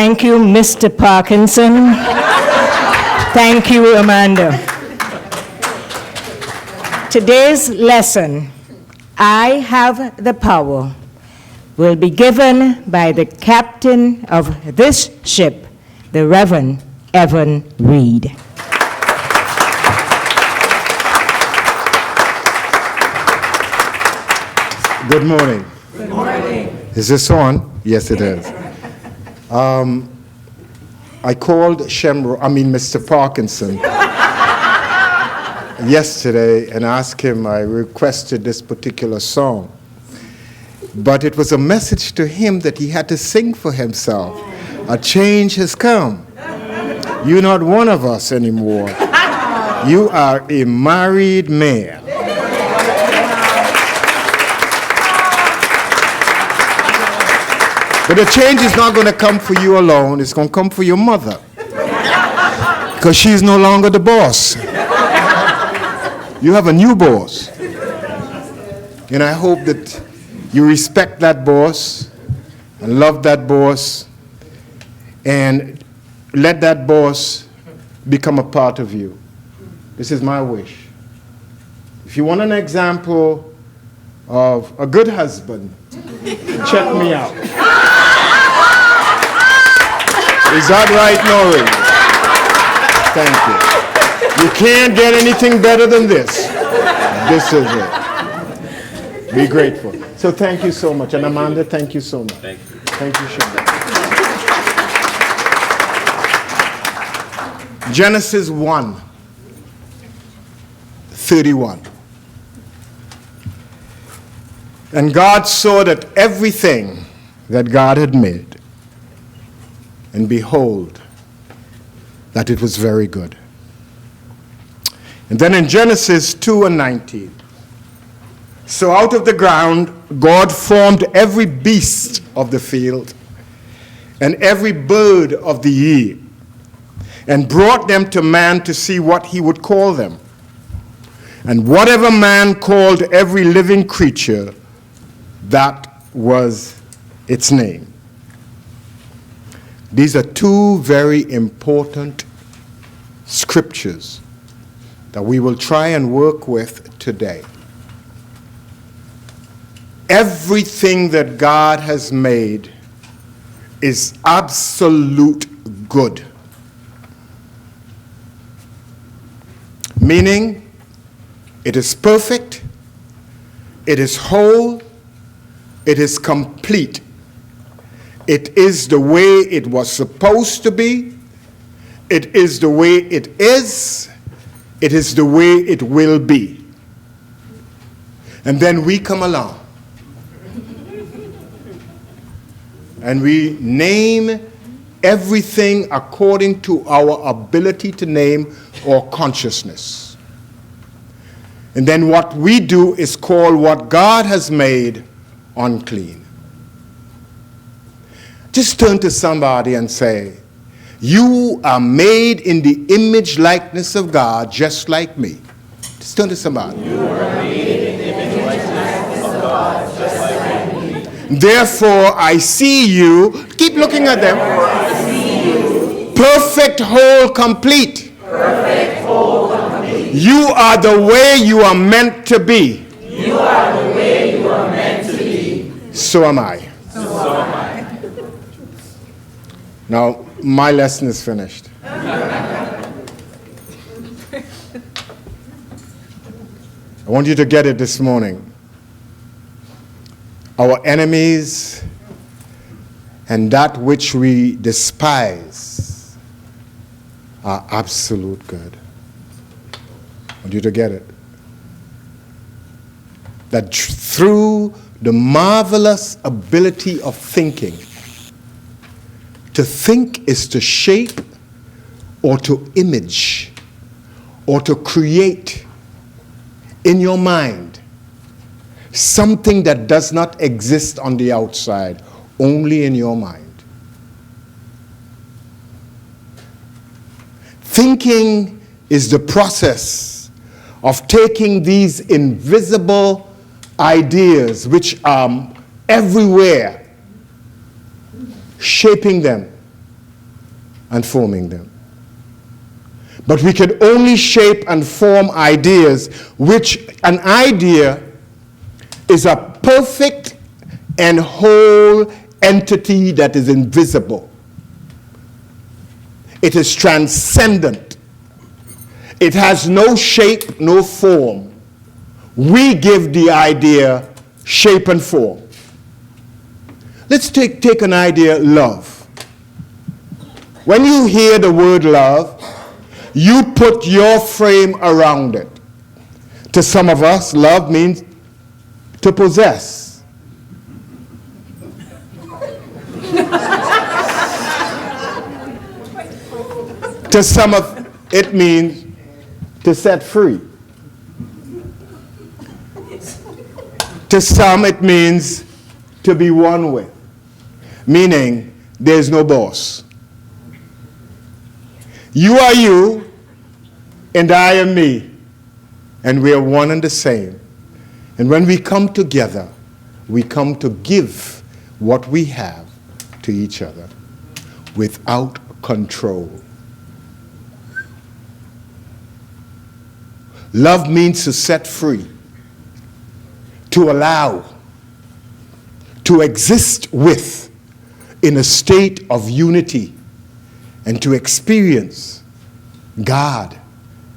Thank you, Mr. Parkinson. Thank you, Amanda. Today's lesson, I Have the Power, will be given by the captain of this ship, the Reverend Evan Reed. Good morning. Good morning. Is this on? Yes, it is. I called Mr. Parkinson yesterday and asked him, I requested this particular song. But it was a message to him that he had to sing for himself. A change has come. You're not one of us anymore. You are a married man. But the change is not going to come for you alone. It's going to come for your mother. Because she's no longer the boss. You have a new boss. And I hope that you respect that boss and love that boss and let that boss become a part of you. This is my wish. If you want an example of a good husband, check me out. Is that right, Noreen? Thank you. You can't get anything better than this. This is it. Be grateful. So thank you so much. And Amanda, thank you so much. Thank you. Thank you, Sean. Genesis 1:31. And God saw that everything that God had made, and behold, that it was very good. And then in Genesis 2:19, so out of the ground God formed every beast of the field and every bird of the air, and brought them to man to see what he would call them. And whatever man called every living creature, that was its name. These are two very important scriptures that we will try and work with today. Everything that God has made is absolute good. Meaning, it is perfect, it is whole, it is complete. It is the way it was supposed to be. It is the way it is. It is the way it will be. And then we come along. And we name everything according to our ability to name or consciousness. And then what we do is call what God has made unclean. Just turn to somebody and say, you are made in the image likeness of God, just like me. Just turn to somebody. You are made in the image likeness of God, just like me. Therefore, I see you. Keep looking at them. I see you. Perfect, whole, complete. Perfect, whole, complete. You are the way you are meant to be. You are the way you are meant to be. So am I. So am I. Now, my lesson is finished. I want you to get it this morning. Our enemies and that which we despise are absolute good. I want you to get it. That through the marvelous ability of thinking, to think is to shape or to image or to create in your mind something that does not exist on the outside, only in your mind. Thinking is the process of taking these invisible ideas which are everywhere, shaping them and forming them. But we can only shape and form ideas, which an idea is a perfect and whole entity that is invisible. It is transcendent. It has no shape, no form. We give the idea shape and form. Let's take an idea, love. When you hear the word love, you put your frame around it. To some of us, love means to possess. To some of it means to set free. To some it means to be one with, meaning there's no boss. You are you, and I am me, and we are one and the same. And when we come together, we come to give what we have to each other without control. Love means to set free, to allow, to exist with in a state of unity, and to experience God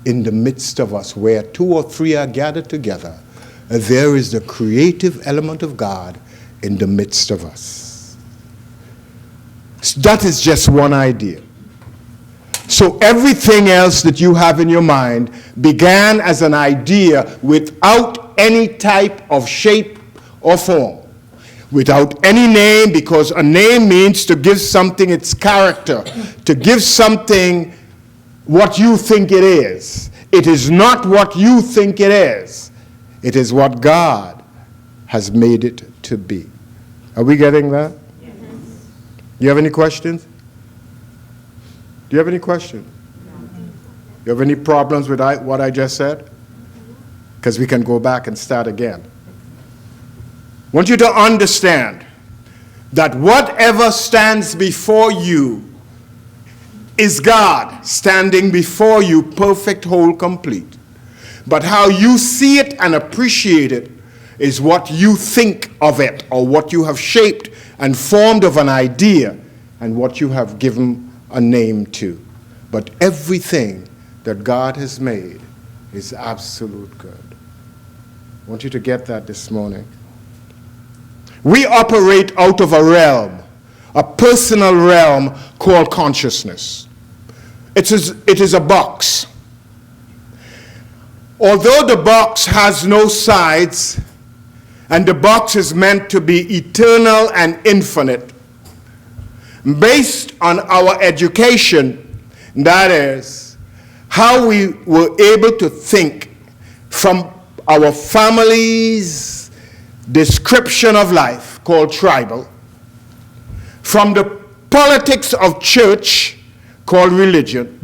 in the midst of us. Where two or three are gathered together, there is the creative element of God in the midst of us. That is just one idea. So everything else that you have in your mind began as an idea without any type of shape or form, without any name, because a name means to give something its character, to give something what you think it is. It is not what you think it is. It is what God has made it to be. Are we getting that? Yes. You have any questions? Do you have any questions? You have any problems with what I just said? Because we can go back and start again. I want you to understand that whatever stands before you is God standing before you, perfect, whole, complete. But how you see it and appreciate it is what you think of it, or what you have shaped and formed of an idea, and what you have given a name to. But everything that God has made is absolute good. I want you to get that this morning. We operate out of a realm, a personal realm called consciousness. It is a box. Although the box has no sides, and the box is meant to be eternal and infinite, based on our education, that is, how we were able to think from our family's description of life, called tribal, from the politics of church, called religion,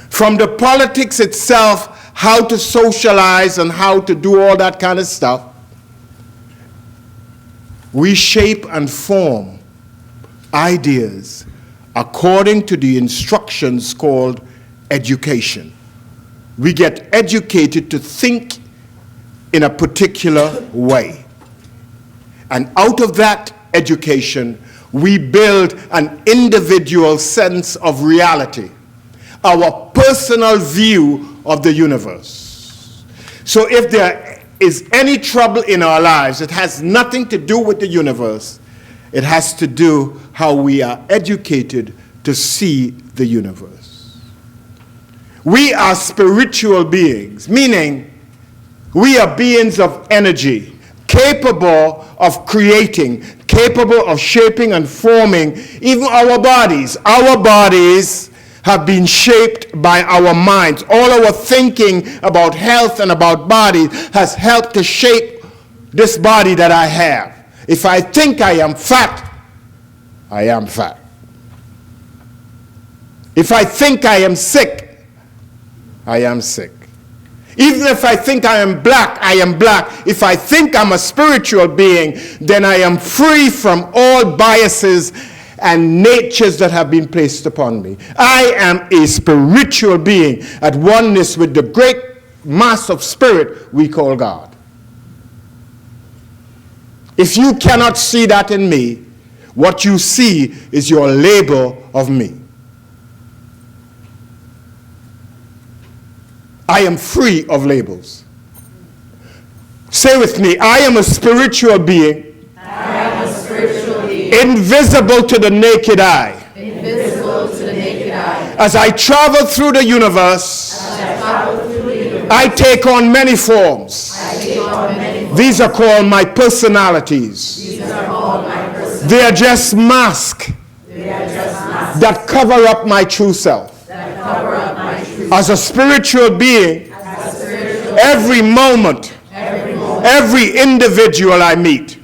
from the politics itself, how to socialize and how to do all that kind of stuff, we shape and form ideas according to the instructions called education. We get educated to think in a particular way. And out of that education, we build an individual sense of reality, our personal view of the universe. So if there is any trouble in our lives, it has nothing to do with the universe. It has to do how we are educated to see the universe. We are spiritual beings, meaning we are beings of energy, capable of creating, capable of shaping and forming even our bodies. Our bodies have been shaped by our minds. All our thinking about health and about body has helped to shape this body that I have. If I think I am fat, I am fat. If I think I am sick, I am sick. Even if I think I am black, I am black. If I think I'm a spiritual being, then I am free from all biases and natures that have been placed upon me. I am a spiritual being at oneness with the great mass of spirit we call God. If you cannot see that in me, what you see is your label of me. I am free of labels. Say with me, I am a spiritual being. I am a spiritual being. Invisible to the naked eye. Invisible to the naked eye. As I travel through the universe, I take on many forms. These are called my personalities. They are just masks that cover up my true self. As a spiritual being, every moment, every individual I meet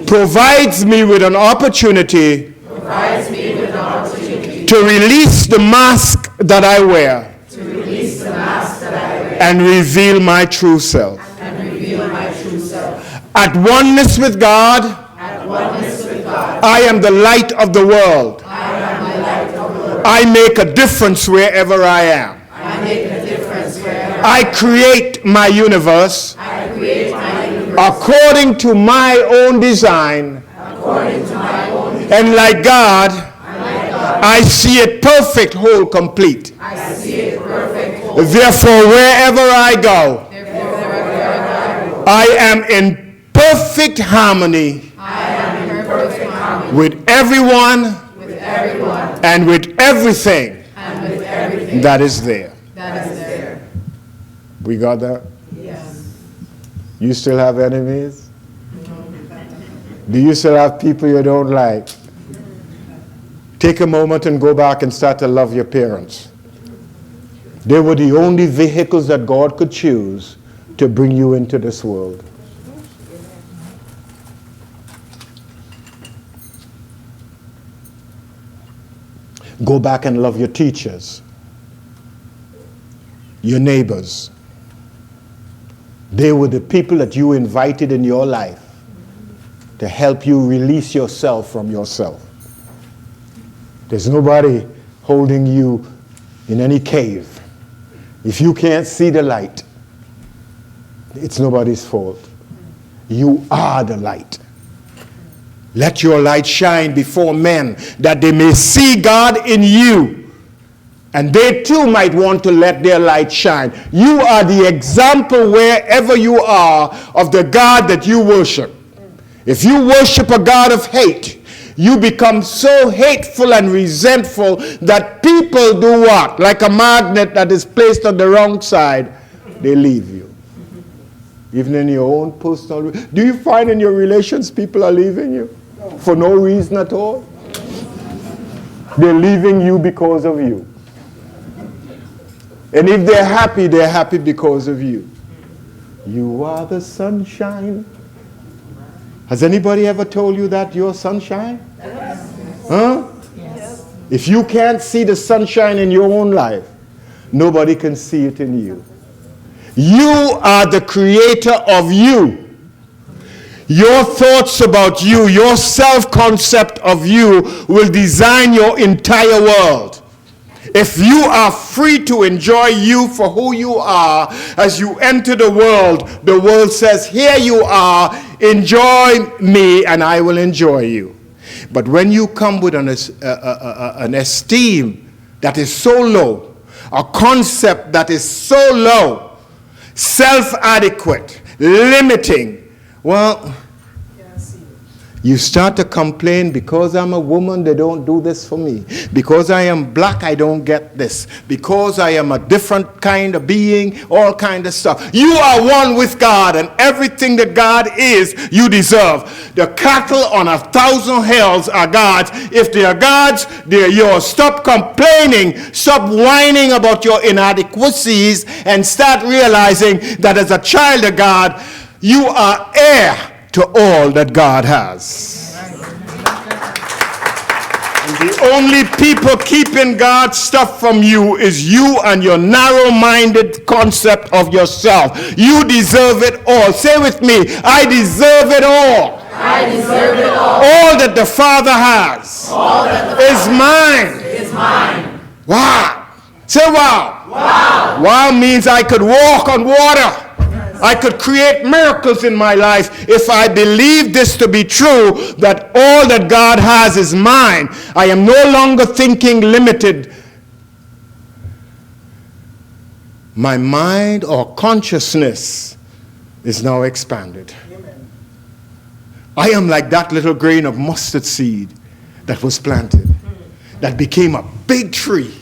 provides me with an opportunity to release the mask that I wear and reveal my true self. At oneness with God, I am the light of the world. I make a difference wherever I am. I create my universe according to my own design. And like God, I see it perfect, whole, complete. Therefore, wherever I go, I am in perfect harmony with everyone and with everything that is there. We got that? Yes. You still have enemies? Do you still have people you don't like? Take a moment and go back and start to love your parents. They were the only vehicles that God could choose to bring you into this world. Go back and love your teachers, your neighbors. They were the people that you invited in your life to help you release yourself from yourself. There's nobody holding you in any cave. If you can't see the light, it's nobody's fault. You are the light. Let your light shine before men, that they may see God in you, and they too might want to let their light shine. You are the example wherever you are of the God that you worship. If you worship a God of hate, you become so hateful and resentful that people do what? Like a magnet that is placed on the wrong side, they leave you. Even in your own personal... Do you find in your relations people are leaving you for no reason at all? They're leaving you because of you. And if they're happy because of you. You are the sunshine. Has anybody ever told you that you're sunshine? Yes. Huh? Yes. If you can't see the sunshine in your own life, nobody can see it in you. You are the creator of you. Your thoughts about you, your self-concept of you will design your entire world. If you are free to enjoy you for who you are, as you enter the world says, here you are, enjoy me and I will enjoy you. But when you come with an esteem that is so low, a concept that is so low, self-adequate, limiting, well, you start to complain, because I'm a woman, they don't do this for me. Because I am black, I don't get this. Because I am a different kind of being, all kind of stuff. You are one with God, and everything that God is, you deserve. The cattle on 1,000 hills are God's. If they are God's, they're yours. Stop complaining. Stop whining about your inadequacies, and start realizing that as a child of God, you are heir to all that God has. And the only people keeping God's stuff from you is you and your narrow-minded concept of yourself. You deserve it all. Say with me, I deserve it all. I deserve it all. All that the Father has is mine. Wow. Say wow. Wow. Wow means I could walk on water. I could create miracles in my life if I believe this to be true, that all that God has is mine. I am no longer thinking limited. My mind or consciousness is now expanded. Amen. I am like that little grain of mustard seed that was planted, that became a big tree.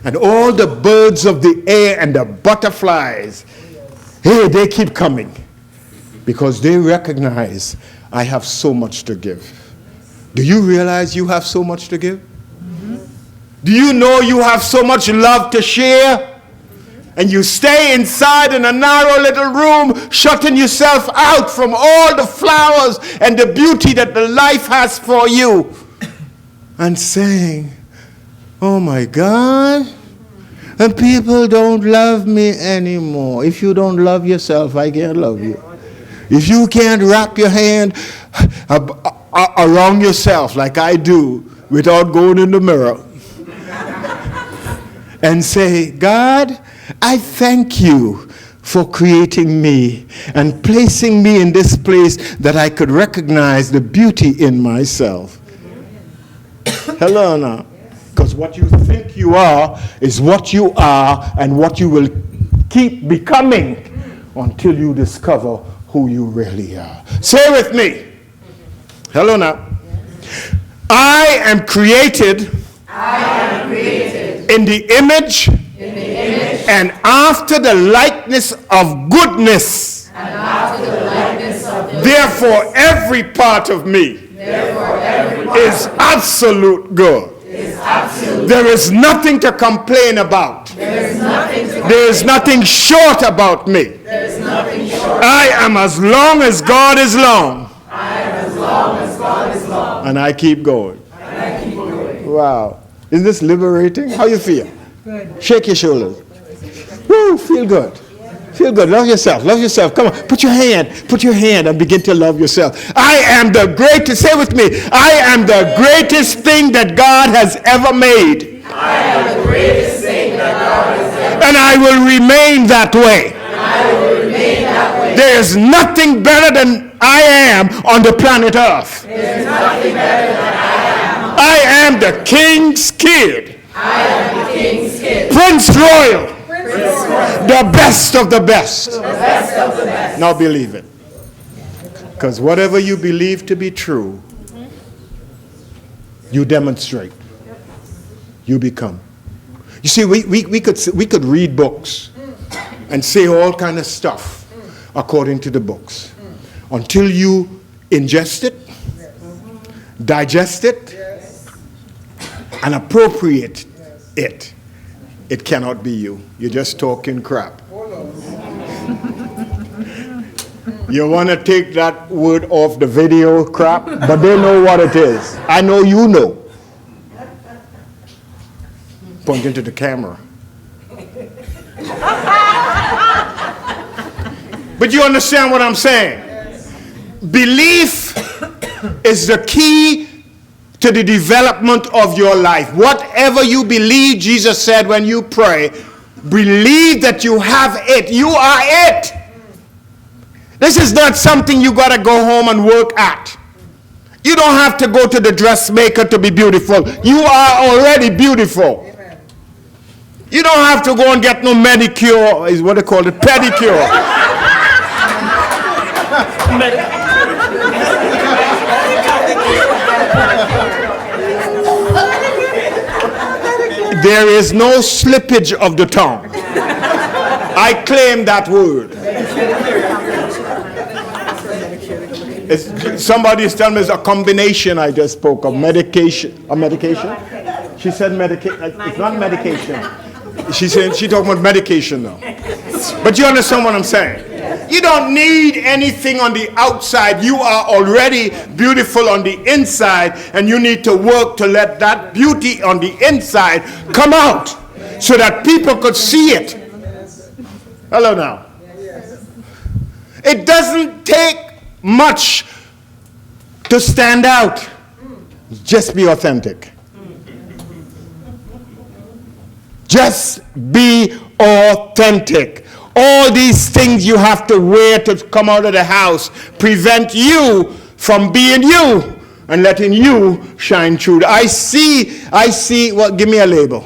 And all the birds of the air and the butterflies, hey, they keep coming because they recognize I have so much to give. Do you realize you have so much to give? Mm-hmm. Do you know you have so much love to share? And you stay inside in a narrow little room, shutting yourself out from all the flowers and the beauty that the life has for you, and saying, oh my God, and people don't love me anymore. If you don't love yourself, I can't love you. If you can't wrap your hand around yourself like I do without going in the mirror and say, God, I thank you for creating me and placing me in this place that I could recognize the beauty in myself. Hello now. Because what you think you are is what you are and what you will keep becoming until you discover who you really are. Say with me. Hello now. I am created in the image and after the likeness of goodness. Therefore, every part of me is absolute good. There is nothing to complain about. There is nothing short about me. I am as long as God is long. And I keep going. Wow. Isn't this liberating? How you feel? Good. Shake your shoulders. Woo, feel good. Feel good. Love yourself. Love yourself. Come on. Put your hand and begin to love yourself. I am the greatest. Say with me. I am the greatest thing that God has ever made. I am the greatest thing that God has ever made. And I will remain that way. There is nothing better than I am on the planet Earth. There's nothing better than I am the king's kid. I am the king's kid. Prince Royal. The best of the best. The best of the best. Now believe it. Because whatever you believe to be true, you demonstrate. You become. You see, we could read books and say all kind of stuff according to the books. Until you ingest it, digest it, and appropriate it, it cannot be you. You're just talking crap. You want to take that word off the video, crap, but they know what it is. I know you know. Pointing to the camera. But you understand what I'm saying? Belief is the key to the development of your life. Whatever you believe, Jesus said when you pray, believe that you have it. You are it. This is not something you got to go home and work at. You don't have to go to the dressmaker to be beautiful. You are already beautiful. You don't have to go and get no manicure, is what they call it, pedicure. There is no slippage of the tongue. I claim that word. Somebody is telling me it's a combination I just spoke of. Medication. A medication? She said medication. It's not medication. She talking about medication now. But you understand what I'm saying? You don't need anything on the outside. You are already beautiful on the inside, and you need to work to let that beauty on the inside come out so that people could see it. Hello now. It doesn't take much to stand out. Just be authentic. Just be authentic. All these things you have to wear to come out of the house prevent you from being you and letting you shine through. I see, well, give me a label.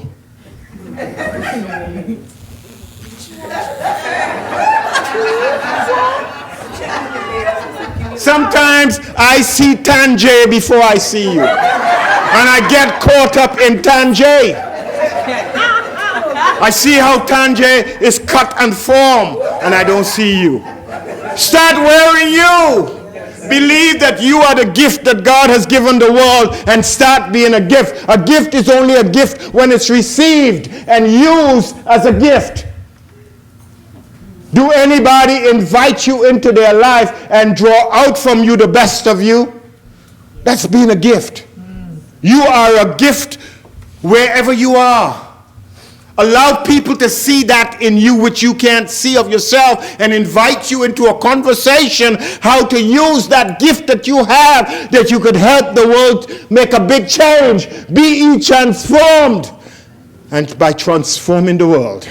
Sometimes I see Tanjay before I see you. And I get caught up in Tanjay. I see how Tanjay is cut and formed, and I don't see you. Start wearing you. Believe that you are the gift that God has given the world, and start being a gift. A gift is only a gift when it's received and used as a gift. Do anybody invite you into their life and draw out from you the best of you? That's being a gift. You are a gift wherever you are. Allow people to see that in you which you can't see of yourself, and invite you into a conversation how to use that gift that you have, that you could help the world make a big change. Be ye transformed, and by transforming the world.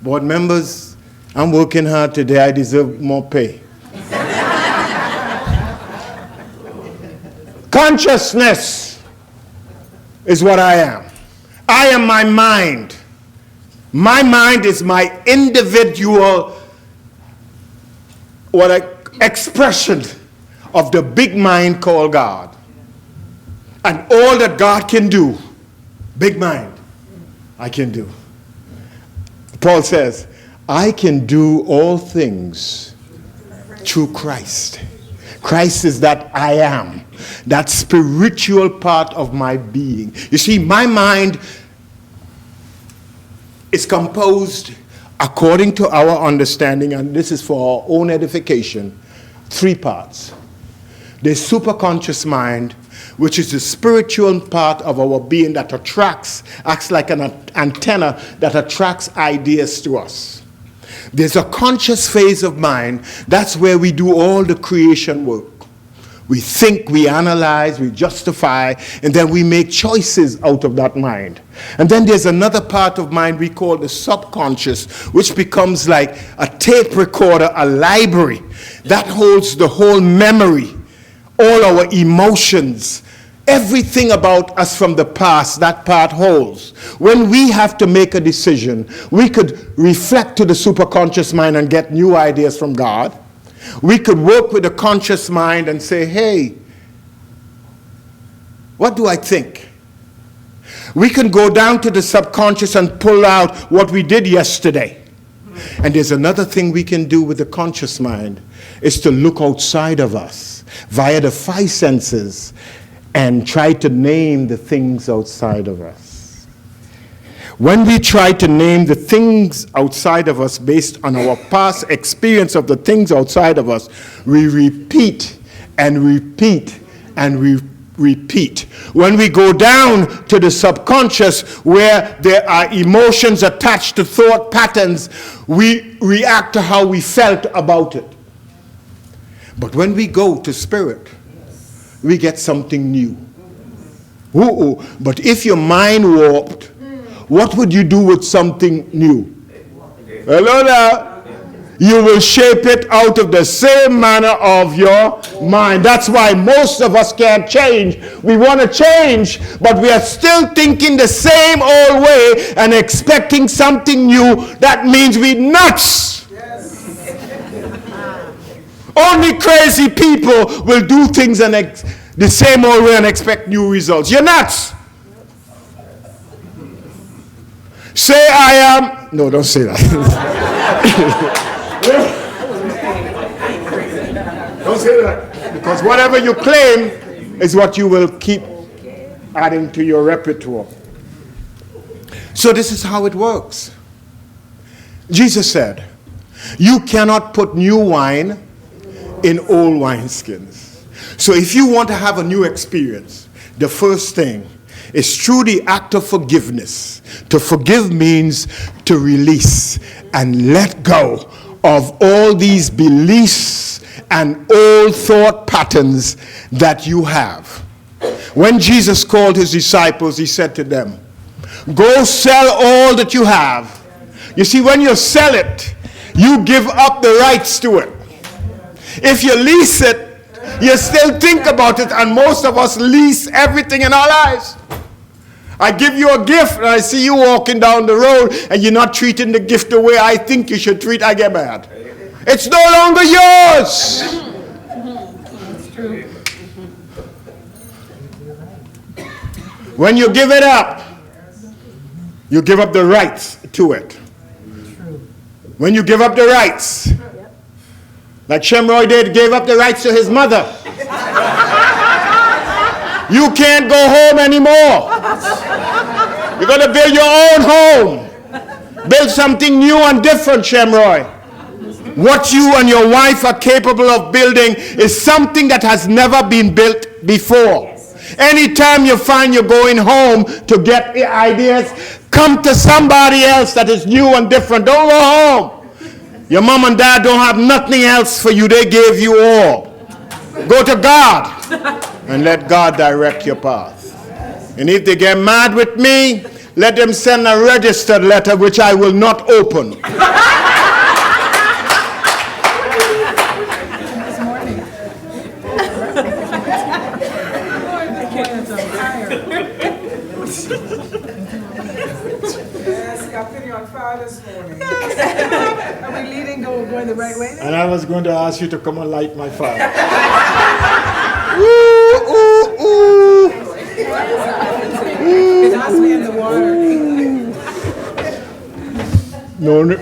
Board members, I'm working hard today. I deserve more pay. Consciousness is what I am. I am my mind. My mind is my individual expression of the big mind called God. And all that God can do, big mind, I can do. Paul says, I can do all things through Christ. Christ is that I am, that spiritual part of my being. You see, my mind is composed, according to our understanding, and this is for our own edification, 3 parts. The superconscious mind, which is the spiritual part of our being that acts like an antenna that attracts ideas to us. There's a conscious phase of mind. That's where we do all the creation work. We think, we analyze, we justify, and then we make choices out of that mind. And then there's another part of mind we call the subconscious, which becomes like a tape recorder, a library that holds the whole memory, all our emotions, everything about us from the past. That part holds. When we have to make a decision, we could reflect to the superconscious mind and get new ideas from God. We could work with the conscious mind and say, hey, what do I think? We can go down to the subconscious and pull out what we did yesterday. And there's another thing we can do with the conscious mind, is to look outside of us via the 5 senses and try to name the things outside of us. When we try to name the things outside of us based on our past experience of the things outside of us, we repeat and repeat and repeat. When we go down to the subconscious, where there are emotions attached to thought patterns, we react to how we felt about it. But when we go to spirit, we get something new. But if your mind warped, what would you do with something new? Hello there. You will shape it out of the same manner of your mind. That's why most of us can't change. We want to change, but we are still thinking the same old way and expecting something new. That means we're nuts. Only crazy people will do things and the same old way and expect new results. You're nuts. Say I am. No, don't say that. Don't say that. Because whatever you claim is what you will keep adding to your repertoire. So this is how it works. Jesus said, you cannot put new wine in old wineskins. So if you want to have a new experience, the first thing is through the act of forgiveness. To forgive means to release and let go of all these beliefs and old thought patterns that you have. When Jesus called his disciples, he said to them, go sell all that you have. You see, when you sell it, you give up the rights to it. If you lease it, you still think about it, and most of us lease everything in our lives. I give you a gift, and I see you walking down the road, and you're not treating the gift the way I think you should treat. I get mad. It's no longer yours. It's true. When you give it up, you give up the rights to it. When you give up the rights, like Shemroy did, gave up the rights to his mother. You can't go home anymore. You're going to build your own home. Build something new and different, Shemroy. What you and your wife are capable of building is something that has never been built before. Anytime you find you're going home to get ideas, come to somebody else that is new and different. Don't go home. Your mom and dad don't have nothing else for you. They gave you all. Go to God and let God direct your path. And if they get mad with me, let them send a registered letter which I will not open. This morning. Are we leading going the right way? And I was going to ask you to come and light my fire. Ooh, ooh, ooh. It has me in the water.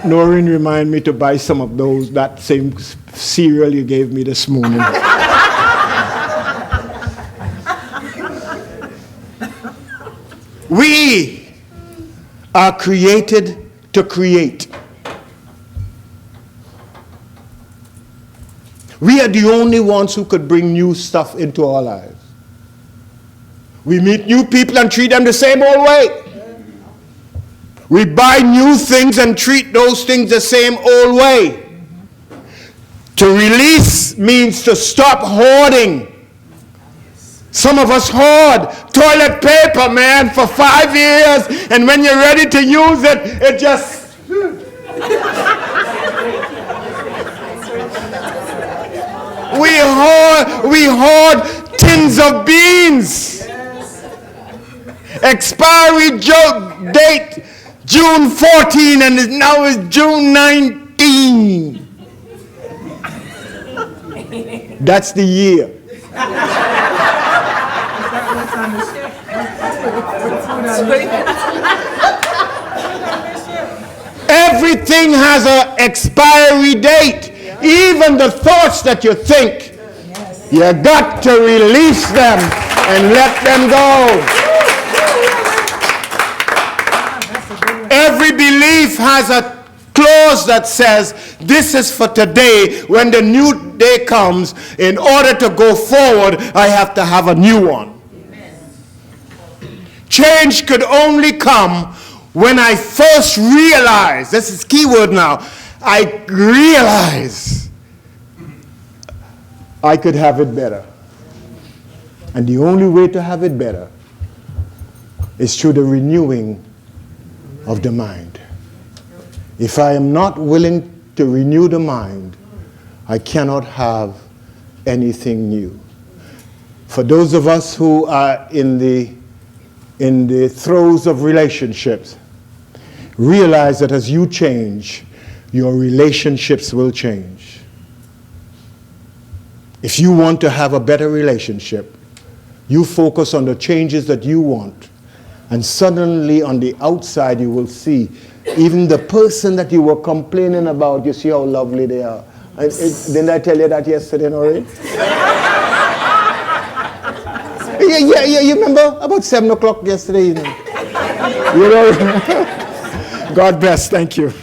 Noreen reminded me to buy some of that same cereal you gave me this morning. We are created to create. We are the only ones who could bring new stuff into our lives. We meet new people and treat them the same old way. We buy new things and treat those things the same old way. To release means to stop hoarding. Some of us hoard toilet paper, man, for 5 years, and when you're ready to use it, it just... We hoard tins of beans. Expiry date June 14, and now it's June 19. That's the year. Everything has an expiry date. Even the thoughts that you think. You got to release them and let them go. Every belief has a clause that says, this is for today. When the new day comes, in order to go forward, I have to have a new one. Change could only come when I first realize, this is key word now, I realize I could have it better. And the only way to have it better is through the renewing of the mind. If I am not willing to renew the mind, I cannot have anything new. For those of us who are in the throes of relationships, realize that as you change, your relationships will change. If you want to have a better relationship, you focus on the changes that you want, and suddenly on the outside you will see even the person that you were complaining about, you see how lovely they are. Didn't I tell you that yesterday, Noreen? Yeah, you remember about 7 o'clock yesterday evening? You know? God bless, thank you.